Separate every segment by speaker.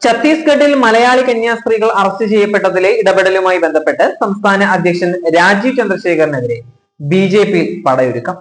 Speaker 1: ഛത്തീസ്ഗഡിൽ മലയാളി കന്യാസ്ത്രീകൾ അറസ്റ്റ് ചെയ്യപ്പെട്ടതിലെ ഇടപെടലുമായി ബന്ധപ്പെട്ട് സംസ്ഥാന അധ്യക്ഷൻ രാജീവ് ചന്ദ്രശേഖറിനെതിരെ ബി.ജെ.പി പടയൊരുക്കം.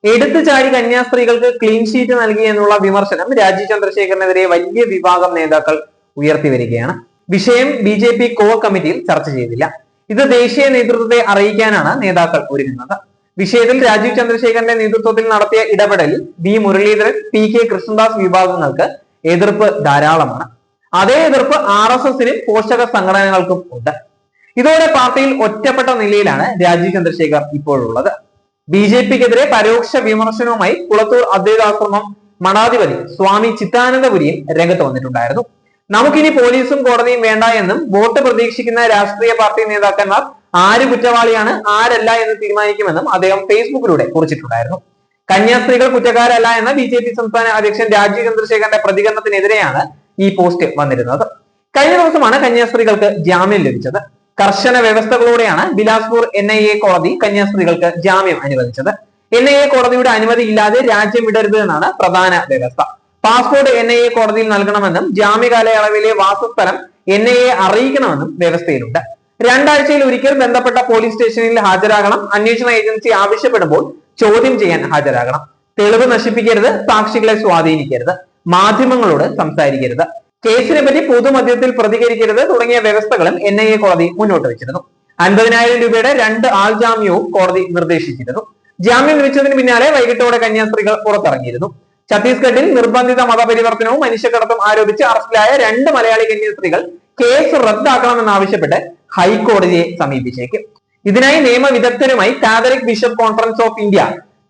Speaker 1: എടുത്തുചാടി കന്യാസ്ത്രീകൾക്ക് ക്ലീൻ ഷീറ്റ് നൽകി എന്നുള്ള വിമർശനം രാജീവ് ചന്ദ്രശേഖറിനെതിരെ വലിയ വിഭാഗം നേതാക്കൾ ഉയർത്തി വരികയാണ്. വിഷയം ബി.ജെ.പി കോർ കമ്മിറ്റിയിൽ ചർച്ച ചെയ്തില്ല. ഇത് ദേശീയ നേതൃത്വത്തെ അറിയിക്കാനാണ് നേതാക്കൾ ഒരുങ്ങുന്നത്. വിഷയത്തിൽ രാജീവ് ചന്ദ്രശേഖറിന്റെ നേതൃത്വത്തിൽ നടത്തിയ ഇടപെടലിൽ ബി മുരളീധരൻ, പി.കെ. കൃഷ്ണദാസ് വിഭാഗങ്ങൾക്ക് എതിർപ്പ് ധാരാളമാണ്. അതേ എതിർപ്പ് RSSനും പോഷക സംഘടനകൾക്കും ഉണ്ട്. ഇതോടെ പാർട്ടിയിൽ ഒറ്റപ്പെട്ട നിലയിലാണ് രാജീവ് ചന്ദ്രശേഖർ ഇപ്പോഴുള്ളത്. ബി.ജെ.പിക്കെതിരെ പരോക്ഷ വിമർശനവുമായി കുളത്തൂർ അദ്വൈതാശ്രമം മഠാധിപതി സ്വാമി ചിത്താനന്ദപുരിയും രംഗത്ത് വന്നിട്ടുണ്ടായിരുന്നു. നമുക്കിനി പോലീസും കോടതിയും വേണ്ട എന്നും വോട്ട് പ്രതീക്ഷിക്കുന്ന രാഷ്ട്രീയ പാർട്ടി നേതാക്കന്മാർ ആര് കുറ്റവാളിയാണ് ആരല്ല എന്ന് തീരുമാനിക്കുമെന്നും അദ്ദേഹം ഫേസ്ബുക്കിലൂടെ കുറിച്ചിട്ടുണ്ടായിരുന്നു. കന്യാസ്ത്രീകൾ കുറ്റക്കാരല്ല എന്ന ബി.ജെ.പി സംസ്ഥാന അധ്യക്ഷൻ രാജീവ് ചന്ദ്രശേഖറിന്റെ പ്രതികരണത്തിനെതിരെയാണ് ഈ പോസ്റ്റ് വന്നിരുന്നത്. കഴിഞ്ഞ ദിവസമാണ് കന്യാസ്ത്രീകൾക്ക് ജാമ്യം ലഭിച്ചത്. കർശന വ്യവസ്ഥകളോടെയാണ് ബിലാസ്പൂർ NIA കോടതി കന്യാസ്ത്രീകൾക്ക് ജാമ്യം അനുവദിച്ചത്. NIA കോടതിയുടെ അനുമതി ഇല്ലാതെ രാജ്യം വിടരുത് എന്നാണ് പ്രധാന വ്യവസ്ഥ. പാസ്പോർട്ട് NIA കോടതിയിൽ നൽകണമെന്നും ജാമ്യ കാലയളവിലെ വാസസ്ഥലം NIA അറിയിക്കണമെന്നും വ്യവസ്ഥയിലുണ്ട്. 2 ആഴ്ചയിൽ ഒരിക്കൽ ബന്ധപ്പെട്ട പോലീസ് സ്റ്റേഷനിൽ ഹാജരാകണം. അന്വേഷണ ഏജൻസി ആവശ്യപ്പെടുമ്പോൾ ചോദ്യം ചെയ്യാൻ ഹാജരാകണം. തെളിവ് നശിപ്പിക്കരുത്, സാക്ഷികളെ സ്വാധീനിക്കരുത്, മാധ്യമങ്ങളോട് സംസാരിക്കരുത്, കേസിനെ പറ്റി പൊതുമധ്യത്തിൽ പ്രതികരിക്കരുത് തുടങ്ങിയ വ്യവസ്ഥകളും NIA കോടതി മുന്നോട്ട് വെച്ചിരുന്നു. 50,000 രൂപയുടെ 2 ആൾ ജാമ്യവും കോടതി നിർദ്ദേശിച്ചിരുന്നു. ജാമ്യം ലഭിച്ചതിന് പിന്നാലെ വൈകിട്ടോടെ കന്യാസ്ത്രീകൾ പുറത്തിറങ്ങിയിരുന്നു. ഛത്തീസ്ഗഡിൽ നിർബന്ധിത മതപരിവർത്തനവും മനുഷ്യക്കടത്തും ആരോപിച്ച് അറസ്റ്റിലായ 2 മലയാളി കന്യാസ്ത്രീകൾ കേസ് റദ്ദാക്കണമെന്നാവശ്യപ്പെട്ട് ഹൈക്കോടതിയെ സമീപിച്ചേക്കും. ഇതിനായി നിയമവിദഗ്ധരുമായി Catholic Bishop Conference of India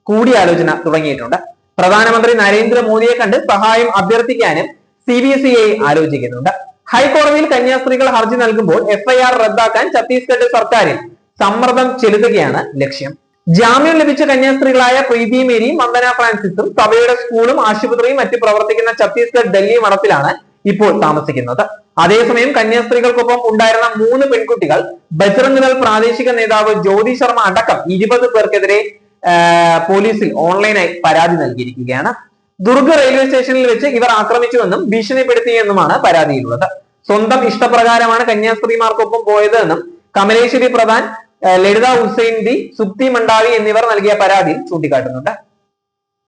Speaker 1: കൂടിയാലോചന തുടങ്ങിയിട്ടുണ്ട്. പ്രധാനമന്ത്രി നരേന്ദ്രമോദിയെ കണ്ട് സഹായം അഭ്യർത്ഥിക്കാനും CBCI ആലോചിക്കുന്നുണ്ട്. ഹൈക്കോടതിയിൽ കന്യാസ്ത്രീകൾ ഹർജി നൽകുമ്പോൾ FIR റദ്ദാക്കാൻ ഛത്തീസ്ഗഡ് സർക്കാരിൽ സമ്മർദ്ദം ചെലുത്തുകയാണ് ലക്ഷ്യം. ജാമ്യം ലഭിച്ച കന്യാസ്ത്രീകളായ പ്രീതി മേരിയും വന്ദന ഫ്രാൻസിസും സഭയുടെ സ്കൂളും ആശുപത്രിയും മറ്റ് പ്രവർത്തിക്കുന്ന ഛത്തീസ്ഗഡ് ഡൽഹി മഠത്തിലാണ് ഇപ്പോൾ താമസിക്കുന്നത്. അതേസമയം കന്യാസ്ത്രീകൾക്കൊപ്പം ഉണ്ടായിരുന്ന 3 പെൺകുട്ടികൾ ബജ്രംഗ് ദൾ പ്രാദേശിക നേതാവ് ജ്യോതി ശർമ്മ അടക്കം 20 പേർക്കെതിരെ പോലീസിൽ ഓൺലൈനായി പരാതി നൽകിയിരിക്കുകയാണ്. ദുർഗ് റെയിൽവേ സ്റ്റേഷനിൽ വെച്ച് ഇവർ ആക്രമിച്ചുവെന്നും ഭീഷണിപ്പെടുത്തിയെന്നുമാണ് പരാതിയിലുള്ളത്. സ്വന്തം ഇഷ്ടപ്രകാരമാണ് കന്യാസ്ത്രീമാർക്കൊപ്പം പോയതെന്നും കമലേശ്വരി പ്രധാൻ, ലളിത ഹുസൈൻ ദി, സുപ്തി മണ്ഡാവി എന്നിവർ നൽകിയ പരാതിയിൽ ചൂണ്ടിക്കാട്ടുന്നുണ്ട്.